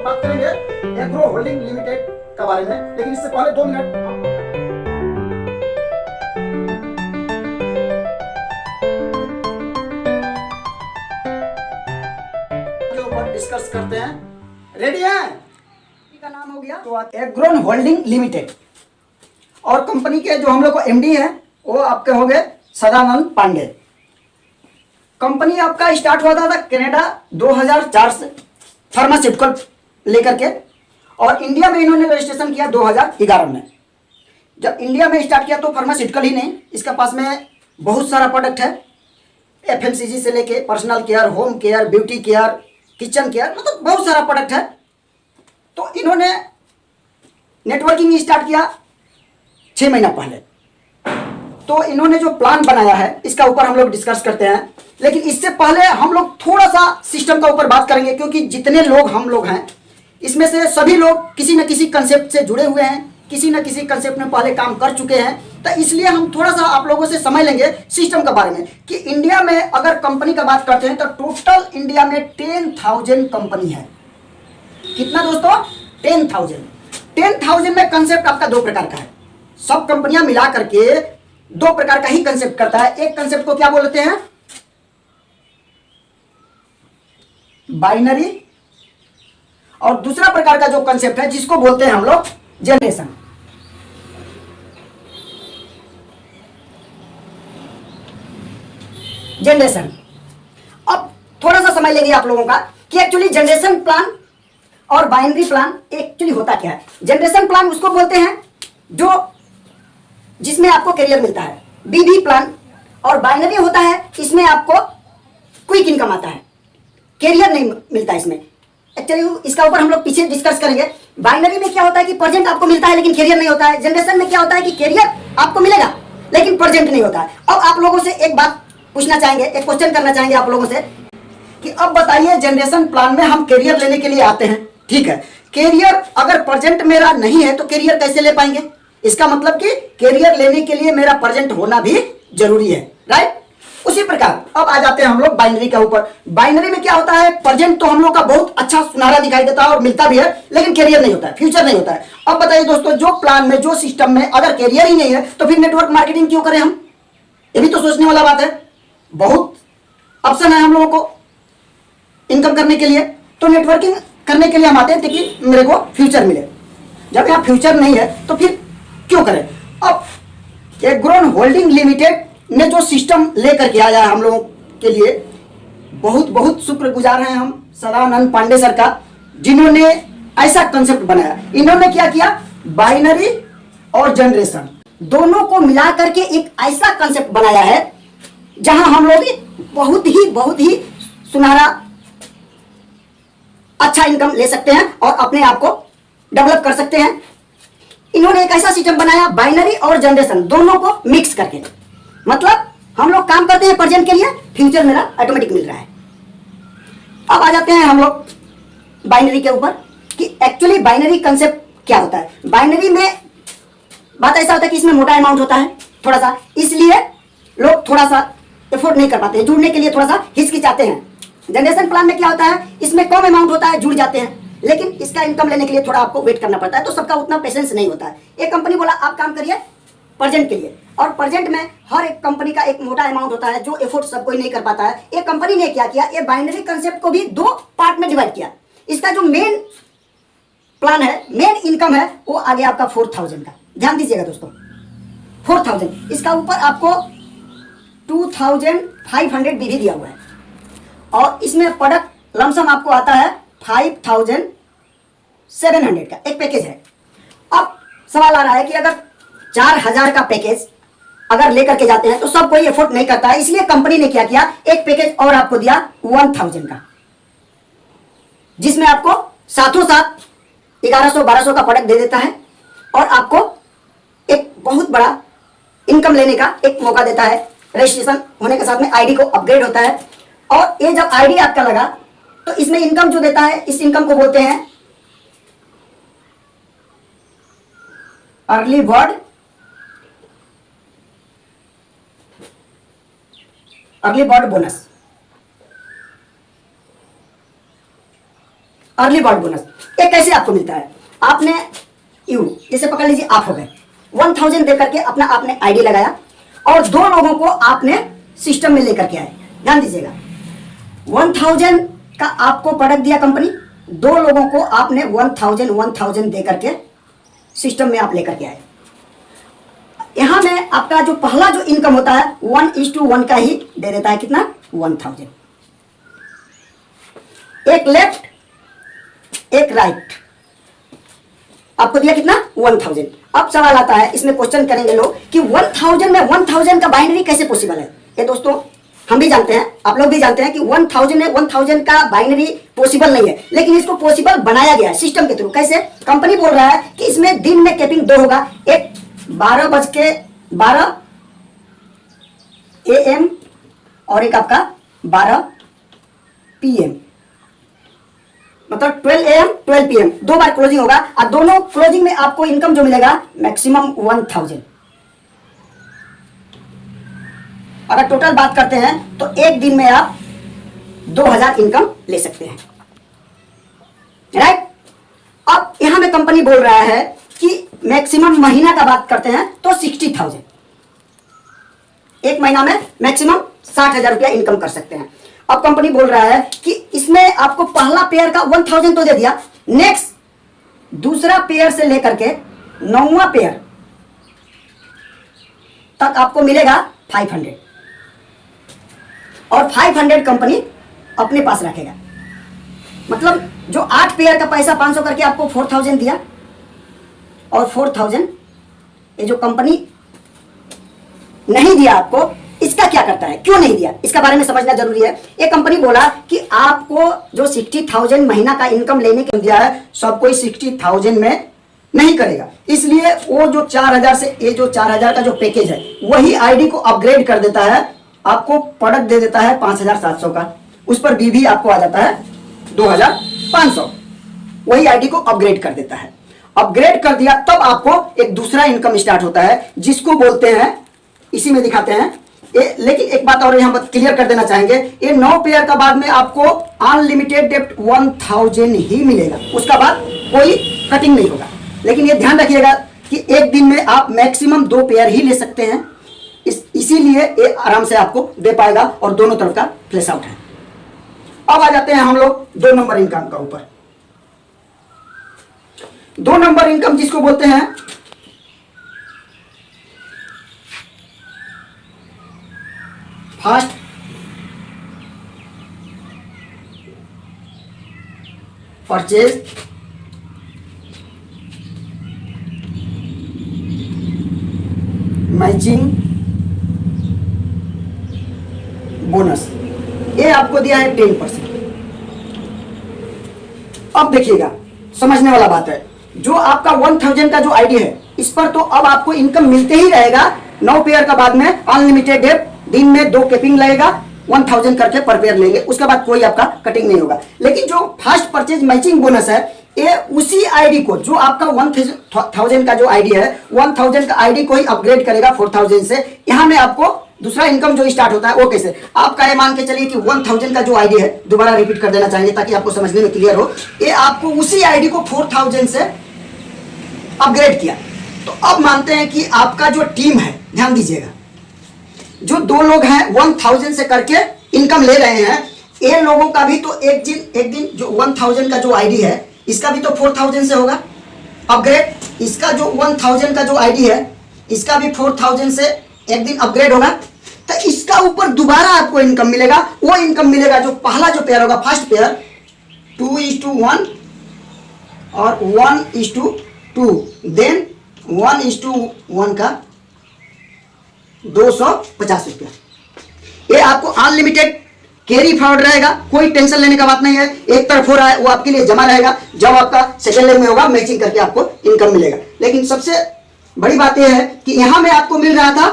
बात करेंगे agro holding limited के बारे में, लेकिन इससे पहले 2 मिनट के ऊपर डिस्कस करते हैं। रेडी हैं? का नाम हो गया तो एग्रो होल्डिंग लिमिटेड, और कंपनी के जो हम लोग को एमडी है वो आपके हो गए सदानंद पांडे। कंपनी आपका स्टार्ट हुआ था कनाडा 2004 से फार्मास्यूटिकल लेकर के, और इंडिया में इन्होंने रजिस्ट्रेशन किया 2011 में। जब इंडिया में स्टार्ट किया तो फार्मास्यूटिकल ही नहीं, इसके पास में बहुत सारा प्रोडक्ट है, एफएमसीजी से लेके personal care, home care, beauty care, kitchen care, मतलब बहुत सारा प्रोडक्ट है। तो इन्होंने नेटवर्किंग स्टार्ट किया 6 महीना पहले। तो इन्होंने जो प्लान बनाया है इसका ऊपर हम लोग डिस्कस करते हैं, लेकिन इससे पहले हम लोग थोड़ा सा सिस्टम का ऊपर बात करेंगे, क्योंकि जितने लोग हम लोग हैं इसमें से सभी लोग किसी न किसी कंसेप्ट से जुड़े हुए हैं, किसी न किसी कंसेप्ट में पहले काम कर चुके हैं। तो इसलिए हम थोड़ा सा आप लोगों से समझ लेंगे सिस्टम के बारे में कि इंडिया में अगर कंपनी का बात करते हैं तो टोटल इंडिया में 10,000 कंपनी है। कितना दोस्तों? 10,000। 10,000 में कंसेप्ट आपका 2 प्रकार का है। सब कंपनियां मिला करके 2 प्रकार का ही कंसेप्ट करता है। एक कंसेप्ट को क्या बोलते हैं? बाइनरी, और दूसरा प्रकार का जो कंसेप्ट है जिसको बोलते हैं हम लोग जनरेशन। जनरेशन अब थोड़ा सा समझ लेंगे आप लोगों का कि एक्चुअली जनरेशन प्लान और बाइनरी प्लान एक्चुअली होता क्या है। जनरेशन प्लान उसको बोलते हैं जो जिसमें आपको करियर मिलता है, बीबी प्लान, और बाइनरी होता है इसमें आपको क्विक इनकम आता है, करियर नहीं मिलता इसमें। एक्चुअली इसका ऊपर हम लोग पीछे डिस्कस करेंगे। बाइनरी में क्या होता है कि प्रेजेंट आपको मिलता है लेकिन करियर नहीं होता है। जनरेशन में क्या होता है कि करियर आपको मिलेगा लेकिन प्रेजेंट नहीं होता है। अब आप लोगों से एक बात पूछना चाहेंगे, एक क्वेश्चन करना चाहेंगे आप लोगों से कि अब बताइए जनरेशन प्लान में हम करियर लेने के लिए आते हैं, ठीक है, करियर अगर प्रेजेंट मेरा नहीं है तो करियर कैसे ले पाएंगे? इसका मतलब कि करियर लेने के लिए मेरा प्रेजेंट होना भी जरूरी है, राइट? उसी प्रकार अब आ जाते हैं हम लोग बाइनरी के ऊपर। बाइनरी में क्या होता है? प्रेजेंट तो हम लोग का बहुत अच्छा सुनहरा दिखाई देता है और मिलता भी है, लेकिन करियर नहीं होता है, फ्यूचर नहीं होता है। अब बताइए दोस्तों, जो प्लान में, जो सिस्टम में अगर करियर ही नहीं है तो फिर नेटवर्क मार्केटिंग क्यों करें हम? ये भी तो सोचने वाला बात है। बहुत ऑप्शन है हम लोगों को इनकम करने के लिए, तो नेटवर्किंग करने के लिए हम आते हैं ताकि मेरे को फ्यूचर मिले। जब यहाँ फ्यूचर नहीं है तो फिर क्यों करें? अब एग्रो होल्डिंग लिमिटेड ने जो सिस्टम लेकर के आया है हम लोगों के लिए, बहुत बहुत शुक्रगुजार हैं हम सदानंद पांडे सर का, जिन्होंने ऐसा कंसेप्ट बनाया। इन्होंने क्या किया? बाइनरी और जनरेशन दोनों को मिला करके एक ऐसा कंसेप्ट बनाया है जहां हम लोग बहुत ही सुनहरा अच्छा इनकम ले सकते हैं और अपने आप को डेवलप कर सकते हैं। इन्होंने एक ऐसा सिस्टम बनाया बाइनरी और जनरेशन दोनों को मिक्स करके, मतलब हम लोग काम करते हैं प्रेजेंट के लिए, फ्यूचर मेरा ऑटोमेटिक मिल रहा है। अब आ जाते हैं हम लोग बाइनरी के ऊपर कि एक्चुअली बाइनरी कंसेप्ट क्या होता है। बाइनरी में बात ऐसा होता है कि इसमें मोटा अमाउंट होता है थोड़ा सा, इसलिए लोग थोड़ा सा एफोर्ड नहीं कर पाते हैं, जुड़ने के लिए थोड़ा सा हिचकिचाते हैं। जनरेशन प्लान में क्या होता है? इसमें कम अमाउंट होता है, जुड़ जाते हैं, लेकिन इसका इनकम लेने के लिए थोड़ा आपको वेट करना पड़ता है, तो सबका उतना पेशेंस नहीं होता है। एक कंपनी बोला आप काम करिए प्रेजेंट के लिए, और प्रेजेंट में हर एक कंपनी का एक मोटा अमाउंट होता है जो एफोर्ट सब कोई नहीं कर पाता है। एक कंपनी ने क्या किया, ये बाइनरी कंसेप्ट को भी 2 पार्ट में डिवाइड किया। इसका जो मेन प्लान है, मेन इनकम है, वो आ गया आपका 4,000 का। ध्यान दीजिएगा दोस्तों, 4,000, इसका ऊपर आपको 2,500 बीवी दिया हुआ है, और इसमें प्रोडक्ट लमसम आपको आता है 5,700 का एक पैकेज है। अब सवाल आ रहा है कि अगर 4,000 का पैकेज अगर लेकर के जाते हैं तो सब कोई एफोर्ड नहीं करता है, इसलिए कंपनी ने क्या किया, एक पैकेज और आपको दिया 1,000 का, जिसमें आपको साथों साथ 1,100-1,200 का प्रोडक्ट दे देता है और आपको एक बहुत बड़ा इनकम लेने का एक मौका देता है। रजिस्ट्रेशन होने के साथ में आईडी को अपग्रेड होता है, और ये जब आईडी आपका लगा तो इसमें इनकम जो देता है, इस इनकम को बोलते हैं early bird bonus. Early bird bonus ये कैसे आपको मिलता है? आपने यू जैसे पकड़ लीजिए, आप हो गए 1000 दे करके अपना आपने आईडी लगाया और 2 लोगों को आपने सिस्टम में लेकर के आए। ध्यान दीजिएगा, 1000 का आपको प्रोडक्ट दिया कंपनी, 2 लोगों को आपने 1000 दे करके सिस्टम में आप लेकर के आए। यहां में आपका जो पहला जो इनकम होता है 1:1 का ही दे देता है। कितना? 1000। एक लेफ्ट एक राइट, आपको दिया कितना? 1000। अब सवाल आता है, इसमें क्वेश्चन करेंगे लोग कि 1000 में 1000 का बाइनरी कैसे पॉसिबल है? ये दोस्तों हम भी जानते हैं, आप लोग भी जानते हैं कि 1000 में 1000 का बाइनरी पॉसिबल नहीं है, लेकिन इसको पॉसिबल बनाया गया है सिस्टम के थ्रू। कैसे? कंपनी बोल रहा है कि इसमें दिन में कैपिंग 2 होगा, एक 12:12 AM और एक आपका 12 PM, मतलब 12 AM 12 PM, 2 बार क्लोजिंग होगा और दोनों क्लोजिंग में आपको इनकम जो मिलेगा मैक्सिमम 1000। अगर टोटल बात करते हैं तो एक दिन में आप 2000 इनकम ले सकते हैं, राइट। अब यहां में कंपनी बोल रहा है कि मैक्सिमम महीना का बात करते हैं तो 60,000, एक महीना में मैक्सिमम 60,000 रुपया इनकम कर सकते हैं। अब कंपनी बोल रहा है कि इसमें आपको पहला पेयर का 1000 तो दे दिया, नेक्स्ट दूसरा पेयर से लेकर के 9वां पेयर तक आपको मिलेगा 500 और 500 कंपनी अपने पास रखेगा। मतलब जो 8 पेयर का पैसा 500 करके आपको 4000 दिया और 4000 ये जो कंपनी नहीं दिया आपको, इसका क्या करता है, क्यों नहीं दिया, इसका बारे में समझना जरूरी है। ये कंपनी बोला कि आपको जो 60,000 महीना का इनकम लेने के दिया है, सब कोई 60,000 में नहीं करेगा, इसलिए वो जो 4000 से ये जो 4000 का जो पैकेज है वही आईडी को अपग्रेड कर देता है, आपको प्रोडक्ट दे देता है 5700 का, उस पर भी आपको आ जाता है 2500, वही आईडी को अपग्रेड कर देता है। अपग्रेड कर दिया तब आपको एक दूसरा इनकम स्टार्ट होता है जिसको बोलते हैं, इसी में दिखाते हैं लेकिन एक बात और यहां क्लियर कर देना चाहेंगे, ये 9 पेयर का बाद में आपको अनलिमिटेड डेप्ट 1000 ही मिलेगा, उसका बाद कोई कटिंग नहीं होगा। लेकिन ये ध्यान रखिएगा कि एक दिन में आप मैक्सिमम 2 पेयर ही ले सकते हैं, इसीलिए ये आराम से आपको दे पाएगा और दोनों तरफ का फ्लैश आउट है। अब आ जाते हैं हम लोग 2 नंबर इनकम का ऊपर। 2 नंबर इनकम जिसको बोलते हैं फर्स्ट परचेज मैचिंग बोनस, ये आपको दिया है 10%। अब देखिएगा, समझने वाला बात है, जो आपका 1000 का जो आईडी है इस पर तो अब आपको इनकम मिलते ही रहेगा। 9 पेयर का बाद में अनलिमिटेड डेप, दिन में 2 कैपिंग लगेगा, 1000 करके पर पेयर लेंगे, उसके बाद कोई आपका कटिंग नहीं होगा। लेकिन जो फर्स्ट परचेज मैचिंग बोनस है, ये उसी आईडी को, जो आपका 1000 का जो आईडी है 1000 का आईडी को ही अपग्रेड करेगा 4000 से। यहां में आपको दूसरा इनकम जो स्टार्ट होता है वो कैसे, आपका ये मान के चलिए कि 1000 का जो आईडी है, दोबारा रिपीट कर देना चाहेंगे ताकि आपको समझने में क्लियर हो, ये आपको उसी आईडी को 4000 से अपग्रेड किया। तो अब मानते हैं कि आपका जो टीम है, ध्यान दीजिएगा, जो 2 लोग हैं 1000 से करके इनकम ले रहे हैं, ये लोगों का भी तो एक दिन जो 1000 का जो आईडी है इसका भी तो 4000 से होगा अपग्रेड। इसका जो 1000 का जो आईडी है इसका भी 4000 से एक दिन अपग्रेड होगा, तो इसका ऊपर दोबारा आपको इनकम मिलेगा। वो इनकम मिलेगा जो पहला जो पेयर होगा, फर्स्ट पेयर 2:1 और 1:2, देन 1:1 का 250 रुपया। ये आपको अनलिमिटेड कैरी फॉरवर्ड रहेगा, कोई टेंशन लेने का बात नहीं है, एक तरफ हो रहा है वो आपके लिए जमा रहेगा, जब आपका सेकंड लेग में होगा मैचिंग करके आपको इनकम मिलेगा। लेकिन सबसे बड़ी बात यह है कि यहां में आपको मिल रहा था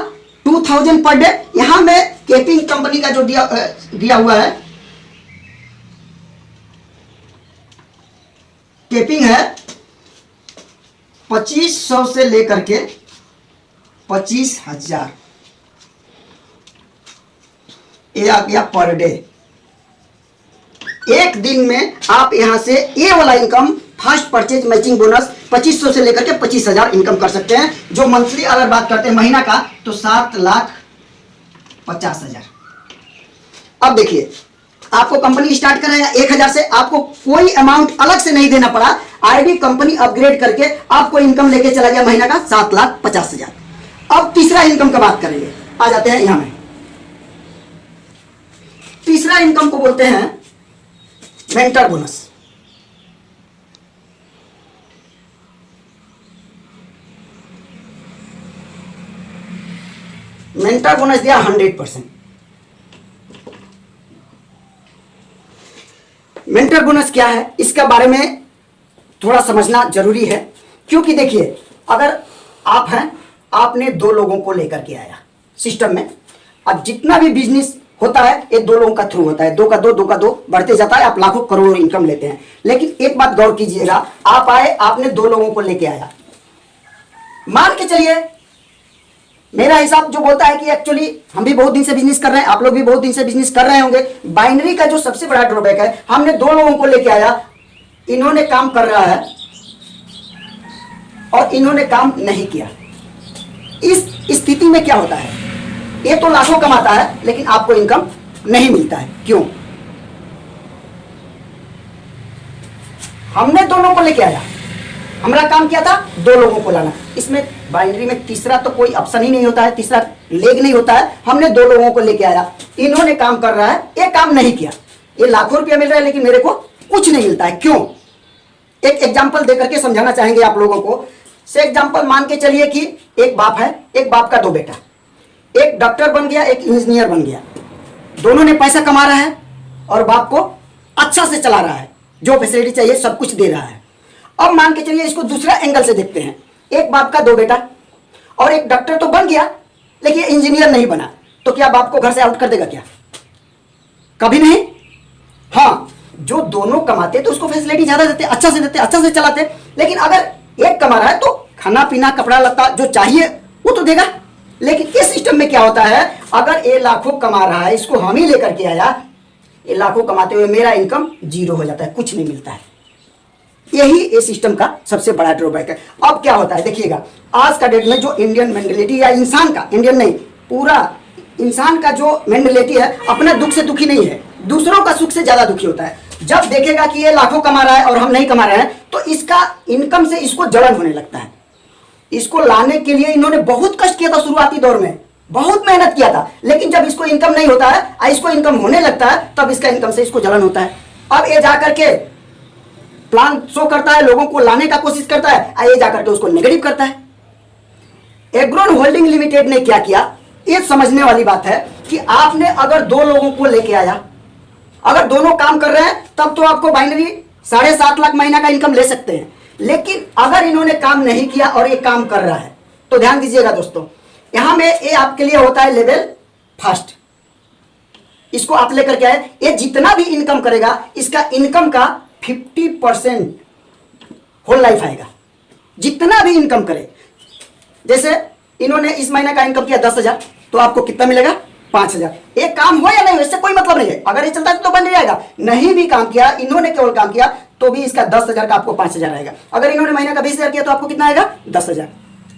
2000 पर डे, यहां में कैपिंग कंपनी का जो दिया हुआ है, कैपिंग है 2500 से लेकर के 25,000, ये आ गया पर डे। एक दिन में आप यहां से ये वाला income first purchase matching bonus 2500 से लेकर के 25,000 इनकम कर सकते हैं। जो मंथली अगर बात करते हैं महीना का तो 7,50,000। अब देखिए आपको कंपनी स्टार्ट कराया 1,000 से, आपको कोई अमाउंट अलग से नहीं देना पड़ा। आईडी कंपनी अपग्रेड करके आपको इनकम लेके चला गया महीना का 7,50,000। अब तीसरा इनकम का बात करेंगे, आ जाते हैं यहां में। तीसरा इनकम को बोलते हैं मेंटर बोनस। मेंटर बोनस दिया 100%। मेंटर बोनस क्या है, इसके बारे में थोड़ा समझना जरूरी है। क्योंकि देखिए अगर आप हैं, आपने 2 लोगों को लेकर के आया सिस्टम में। अब जितना भी बिजनेस होता है ये 2 लोगों का थ्रू होता है, 2 का 2 2 का 2 बढ़ते जाता है, आप लाखों करोड़ों इनकम लेते हैं। लेकिन एक बात गौर कीजिएगा, आप आए, आपने 2 लोगों को लेके आया, मान के चलिए मेरा हिसाब जो बोलता है कि एक्चुअली हम भी बहुत दिन से बिजनेस कर रहे हैं, आप लोग भी बहुत दिन से बिजनेस कर रहे होंगे। बाइनरी का जो सबसे बड़ा ड्रॉबैक है, हमने 2 लोगों को लेके आया, इन्होंने काम कर रहा है और इन्होंने काम नहीं किया। इस स्थिति में क्या होता है, ये तो लाखों कमाता है लेकिन आपको इनकम नहीं मिलता है। क्यों? हमने दोनों को लेके आया, हमारा काम क्या था 2 लोगों को लाना। इसमें बाइनरी में तीसरा तो कोई ऑप्शन ही नहीं होता है, तीसरा लेग नहीं होता है। हमने 2 लोगों को लेके आया, इन्होंने काम कर रहा है, ये काम नहीं किया, ये लाखों रुपया मिल रहा है लेकिन मेरे को कुछ नहीं मिलता है। क्यों? एक एग्जाम्पल देकर के समझाना चाहेंगे आप लोगों को। से एग्जाम्पल मान के चलिए कि एक बाप है, एक बाप का 2 बेटा, एक डॉक्टर बन गया, एक इंजीनियर बन गया। दोनों ने पैसा कमा रहा है और बाप को अच्छा से चला रहा है, जो फैसिलिटी चाहिए सब कुछ दे रहा है। अब मान के चलिए इसको दूसरा एंगल से देखते हैं। एक बाप का 2 बेटा और एक डॉक्टर तो बन गया लेकिन इंजीनियर नहीं बना, तो क्या बाप को घर से आउट कर देगा? क्या कभी नहीं। हाँ, जो दोनों कमाते तो उसको फैसिलिटी ज्यादा देते, अच्छा से देते, अच्छा से चलाते। लेकिन अगर एक कमा रहा है तो खाना पीना कपड़ा लत्ता जो चाहिए वो तो देगा। लेकिन इस सिस्टम में क्या होता है, अगर ये लाखों कमा रहा है, इसको हम ही लेकर के आया, ये लाखों कमाते हुए मेरा इनकम 0 हो जाता है, कुछ नहीं मिलता है। यही इस सिस्टम का सबसे बड़ा ड्रॉबैक है। अब क्या होता है देखिएगा, आज का डेट में जो इंडियन मेंटलिटी या इंसान का, इंडियन नहीं पूरा इंसान का जो मेंटलिटी है, अपना दुख से दुखी नहीं है, दूसरों का सुख से ज्यादा दुखी होता है। जब देखेगा कि ये लाखों कमा रहा है और हम नहीं कमा रहे हैं तो इसका इनकम से इसको जलन होने लगता है। इसको लाने के लिए इन्होंने बहुत कष्ट किया था, शुरुआती दौर में बहुत मेहनत किया था, लेकिन जब इसको इनकम नहीं होता है, इसको इनकम होने लगता है, तब इसका इनकम से इसको जलन होता है। अब ये जाकर के प्लान शो करता है, लोगों को लाने का कोशिश करता है, ये जाकर के उसको नेगेटिव करता है। एग्रोन होल्डिंग लिमिटेड ने क्या किया, ये समझने वाली बात है कि आपने अगर 2 लोगों को लेके आया, अगर दोनों काम कर रहे हैं तब तो आपको बाइनरी 7.5 लाख महीना का इनकम ले सकते हैं। लेकिन अगर इन्होंने काम नहीं किया और ये काम कर रहा है तो ध्यान दीजिएगा दोस्तों, यहां में ये आपके लिए होता है लेवल फर्स्ट। इसको आप लेकर के आए, ये जितना भी इनकम करेगा इसका इनकम का 50% होल लाइफ आएगा, जितना भी इनकम करे। जैसे इन्होंने इस महीने का इनकम किया 10,000, तो आपको कितना मिलेगा 5,000। एक काम हो या नहीं, इससे कोई मतलब नहीं है। अगर ये चलता है तो बन जाएगा, नहीं भी काम किया, इन्होंने केवल काम किया तो भी इसका 10,000 का आपको 5,000 आएगा। अगर इन्होंने महीने का 20,000 किया तो आपको कितना आएगा 10,000।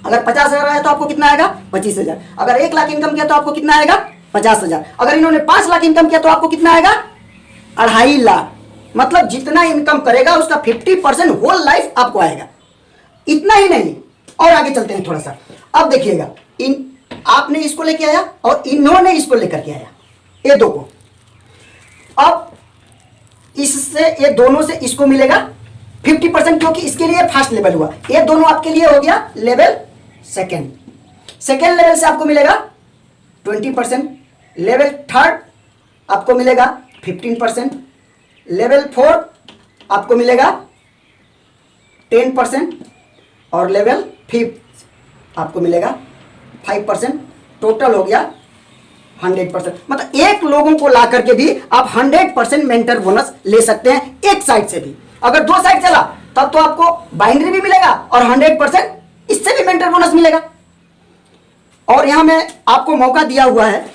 अगर 50,000 आया तो आपको कितना आएगा 25,000। अगर 1 लाख इनकम किया तो आपको कितना आएगा 50,000। अगर इन्होंने 5 लाख इनकम किया तो आपको कितना आएगा 2.5 लाख। मतलब जितना इनकम करेगा उसका 50% होल लाइफ आपको आएगा। इतना ही नहीं, और आगे चलते हैं थोड़ा सा। अब देखिएगा, आपने इसको लेके आया और इन्होंने इसको लेकर के आया, ये 2 को। अब इससे ये दोनों से इसको मिलेगा 50%, क्योंकि इसके लिए फर्स्ट लेवल हुआ। ये दोनों आपके लिए हो गया लेवल सेकेंड। सेकेंड लेवल से आपको मिलेगा 20%, लेवल थर्ड आपको मिलेगा 15%, लेवल 4 आपको मिलेगा 10% और लेवल 5 आपको मिलेगा 5%। टोटल हो गया 100%। मतलब एक लोगों को ला करके भी आप 100% मेंटर बोनस ले सकते हैं, एक साइड से भी। अगर 2 साइड चला तब तो आपको बाइनरी भी मिलेगा और 100% इससे भी मेंटर बोनस मिलेगा। और यहां में आपको मौका दिया हुआ है,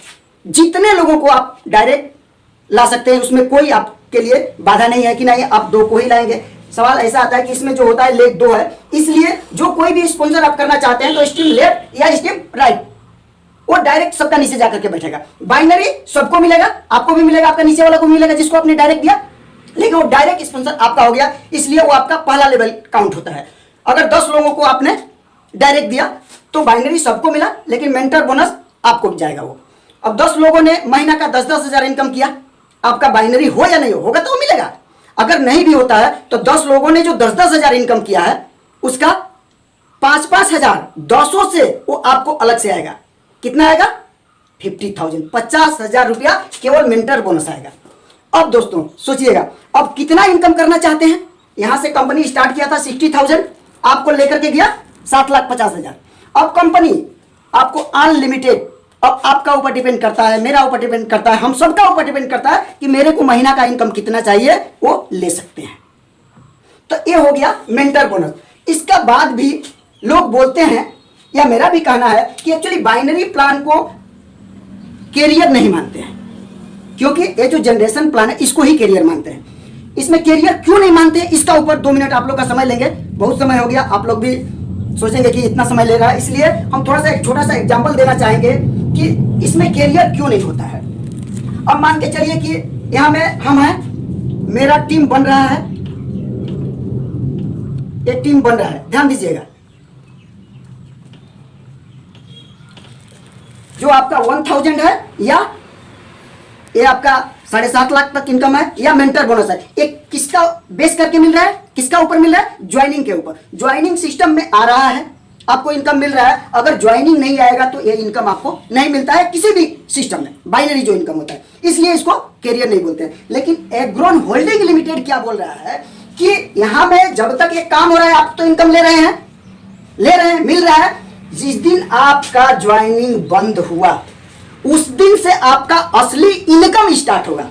जितने लोगों को आप डायरेक्ट ला सकते हैं, उसमें कोई आपके लिए बाधा नहीं है कि नहीं आप 2 को ही लाएंगे। सवाल ऐसा आता है कि इसमें जो होता है लेग 2 है, इसलिए जो कोई भी स्पॉन्सर आप करना चाहते हैं तो स्ट्रीम लेफ्ट या स्ट्रीम राइट, वो डायरेक्ट सबका नीचे जाकर के बैठेगा। बाइनरी सबको मिलेगा, आपको भी मिलेगा, आपका नीचे वाला को भी मिलेगा जिसको आपने डायरेक्ट दिया, लेकिन वो डायरेक्ट स्पॉन्सर आपका हो गया, इसलिए वो आपका पहला लेवल काउंट होता है। अगर 10 लोगों को आपने डायरेक्ट दिया तो बाइनरी सबको मिला, लेकिन मेंटर बोनस आपको भी जाएगा वो। अब 10 लोगों ने महीना का 10-10 हजार इनकम किया, आपका बाइनरी हो या नहीं होगा तो वो मिलेगा। अगर नहीं भी होता है तो 10 लोगों ने जो 10-10 हजार इनकम किया है उसका 5-5 हजार 200 से वो आपको अलग से आएगा। कितना आएगा? 50,000, 50,000 रुपया केवल मेंटर बोनस आएगा। अब दोस्तों सोचिएगा, अब कितना इनकम करना चाहते हैं? यहां से कंपनी स्टार्ट किया था 60,000, आपको लेकर के गया 7,50,000। अब कंपनी आपको अनलिमिटेड, अब आपका ऊपर डिपेंड करता है, मेरा ऊपर डिपेंड करता है, हम सबका ऊपर डिपेंड करता है कि मेरे को महीना का इनकम कितना चाहिए, वो ले सकते हैं। तो ये हो गया मेंटर बोनस। इसका बाद भी लोग बोलते हैं, या मेरा भी कहना है कि एक्चुअली बाइनरी प्लान को कैरियर नहीं मानते हैं, क्योंकि ये जो जनरेशन प्लान है इसको ही कैरियर मानते हैं। इसमें कैरियर क्यों नहीं मानते, इसका ऊपर 2 मिनट आप लोग का समय लेंगे। बहुत समय हो गया, आप लोग भी सोचेंगे कि इतना समय ले रहा है, इसलिए हम थोड़ा सा एक छोटा सा एग्जांपल देना चाहेंगे कि इसमें कैरियर क्यों नहीं होता है। अब मान के चलिए कि यहां में हम हैं, मेरा टीम बन रहा है, एक टीम बन रहा है, ध्यान दीजिएगा। जो आपका 1000 है या ये आपका 7.5 लाख तक इनकम है या मेंटर बोनस है, एक किसका बेस करके मिल रहा है, किसका ऊपर मिल रहा है? ज्वाइनिंग के ऊपर। ज्वाइनिंग सिस्टम में आ रहा है, आपको इनकम मिल रहा है। अगर ज्वाइनिंग नहीं आएगा तो ये इनकम आपको नहीं मिलता है किसी भी सिस्टम में, बाइनरी जो इनकम होता है, इसलिए इसको कैरियर नहीं बोलते हैं। लेकिन एग्रोन होल्डिंग लिमिटेड क्या बोल रहा है कि यहां में जब तक ये काम हो रहा है आप तो इनकम ले रहे हैं, मिल रहा है। जिस दिन आपका ज्वाइनिंग बंद हुआ उस दिन से आपका असली इनकम स्टार्ट होगा।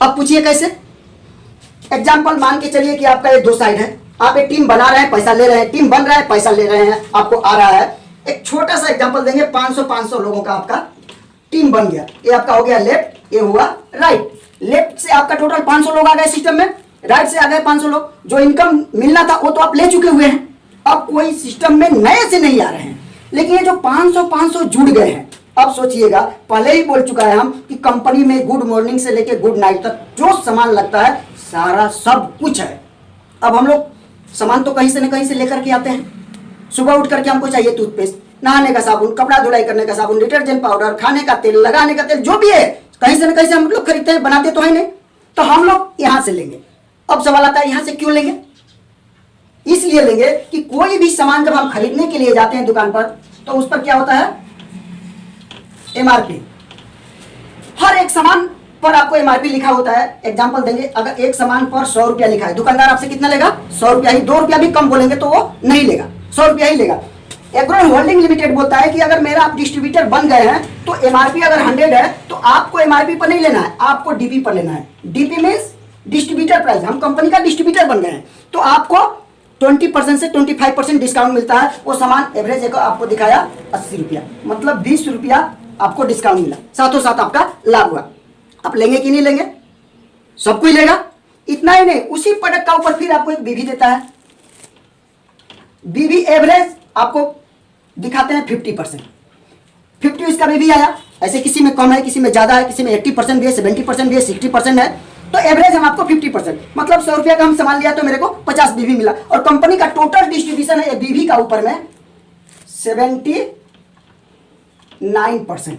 अब पूछिए कैसे? एग्जाम्पल मान के चलिए कि आपका ये 2 साइड है, आप एक टीम बना रहे हैं, पैसा ले रहे हैं, टीम बन रहा है, पैसा ले रहे हैं, आपको आ रहा है। एक छोटा सा एग्जाम्पल देंगे, 500 लोगों का आपका टीम बन गया। ये आपका हो गया लेफ्ट, ये हुआ राइट। लेफ्ट से आपका टोटल 500 लोग आ गए सिस्टम में, राइट से आ गए 500 लोग। जो इनकम मिलना था वो तो आप ले चुके हुए हैं, अब कोई सिस्टम में नए से नहीं आ रहे हैं। लेकिन ये जो 500 जुड़ गए हैं, अब सोचिएगा, पहले ही बोल चुका है हम कि कंपनी में गुड मॉर्निंग से लेके गुड नाइट तक जो सामान लगता है सारा सब कुछ है। अब हम लोग सामान तो कहीं से न कहीं से लेकर के आते हैं। सुबह उठ करके हमको चाहिए टूथपेस्ट, नहाने का साबुन, कपड़ा धुलाई करने का साबुन, डिटर्जेंट पाउडर, खाने का तेल, लगाने का तेल, जो भी है कहीं से न कहीं से हम लोग खरीदते हैं, बनाते तो है नहीं, तो हम लोग यहां से लेंगे। अब सवाल आता है यहां से क्यों लेंगे? इसलिए लेंगे कि कोई भी सामान जब हम खरीदने के लिए जाते हैं दुकान पर तो उस पर क्या होता है? एमआरपी। हर एक सामान पर आपको एमआरपी लिखा होता है। एग्जांपल देंगे, अगर एक सामान पर 100 रुपया लिखा है, दुकानदार आपसे कितना लेगा? 100 रुपया ही, 2 रुपया भी कम बोलेंगे तो वो नहीं लेगा, 100 रुपया ही लेगा। एग्रोन होल्डिंग लिमिटेड बोलता है कि अगर मेरा आप डिस्ट्रीब्यूटर बन गए हैं तो एमआरपी अगर 100 है तो आपको एमआरपी पर नहीं लेना है, आपको डीपी पर लेना है। डीपी मीन्स डिस्ट्रीब्यूटर प्राइस, हम कंपनी का डिस्ट्रीब्यूटर बन गए हैं तो आपको 20% से 25% डिस्काउंट मिलता है। वो सामान एवरेज एक आपको दिखाया 80 रुपया, मतलब 20 रुपया आपको डिस्काउंट मिला, साथों साथ आपका लाभ हुआ। आप लेंगे कि नहीं लेंगे? सब कोई लेगा। इतना ही नहीं, उसी प्रोडक्ट का ऊपर फिर आपको एक बीवी देता है। बीवी एवरेज आपको दिखाते हैं 50%, 50 इसका बीवी आया। ऐसे किसी में कम है, किसी में ज्यादा है, किसी में 80% भी है, 70% भी है, 60% है, तो एवरेज हम आपको 50%, मतलब 100 रुपया का हम सामान लिया तो मेरे को 50 बीवी मिला। और कंपनी का टोटल डिस्ट्रीब्यूशन है बीवी का ऊपर में 79%।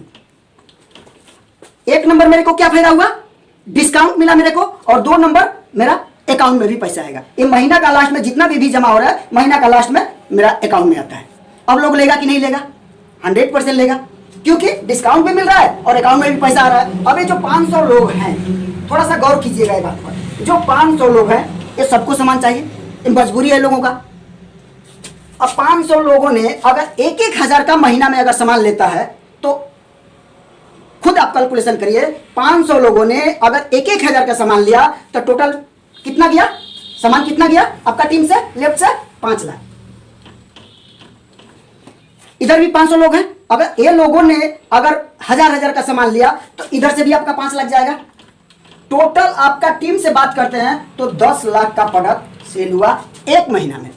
एक नंबर मेरे को क्या फायदा हुआ? डिस्काउंट मिला मेरे को, और 2 नंबर मेरा अकाउंट में भी पैसा आएगा। ये महीना का लास्ट में जितना भी जमा हो रहा है महीना का लास्ट में मेरा अकाउंट में आता है। अब लोग लेगा कि नहीं लेगा? 100% लेगा, क्योंकि डिस्काउंट भी मिल रहा है और अकाउंट में भी पैसा आ रहा है। अब ये जो 500 लोग हैं, थोड़ा सा गौर कीजिएगा ये बात पर, जो 500 लोग हैं ये सबको सामान चाहिए, ये मजबूरी है लोगों का। अब 500 लोगों ने अगर 1-1 हज़ार का महीना में अगर सामान लेता है तो खुद आप कैलकुलेशन करिए, 500 लोगों ने अगर 1-1 हज़ार का सामान लिया तो टोटल कितना गया? सामान कितना गया आपका टीम से? लेफ्ट से 5 लाख। इधर भी 500 लोग हैं, अगर ये लोगों ने अगर 1000 का सामान लिया तो इधर से भी आपका 5 लाख जाएगा। टोटल आपका टीम से बात करते हैं तो 10 लाख का प्रोडक्ट सेल हुआ 1 महीना में।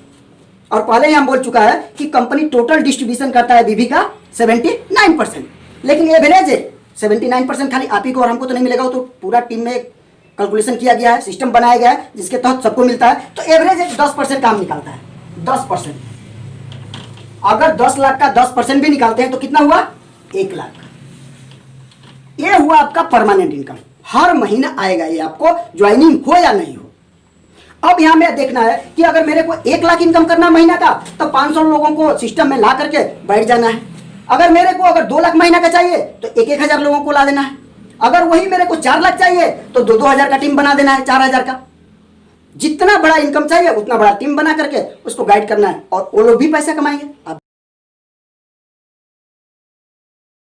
और पहले ही हम बोल चुका है कि कंपनी टोटल डिस्ट्रीब्यूशन करता है बीबी का 79%, लेकिन एवरेज 79% खाली आप ही को और हमको तो नहीं मिलेगा, वो तो पूरा टीम में कैलकुलेशन किया गया है, सिस्टम बनाया गया है जिसके तहत सबको मिलता है। तो एवरेज 10% काम निकालता है, 10%। अगर 10 लाख का 10% भी निकालते हैं तो कितना हुआ? 1 लाख। ये हुआ आपका परमानेंट इनकम, हर महीना आएगा ये, आपको ज्वाइनिंग हो या नहीं हो। अब यहां में देखना है कि अगर मेरे को 1 लाख इनकम करना महीना का तो 500 लोगों को सिस्टम में ला करके बैठ जाना है। अगर मेरे को अगर 2 लाख महीना का चाहिए तो 1-1 हजार लोगों को ला देना है। अगर वही मेरे को 4 लाख चाहिए तो 2-2 हजार का टीम बना देना है, 4 हजार का। जितना बड़ा इनकम चाहिए उतना बड़ा टीम बना करके उसको गाइड करना है और वो लोग भी पैसा कमाएंगे।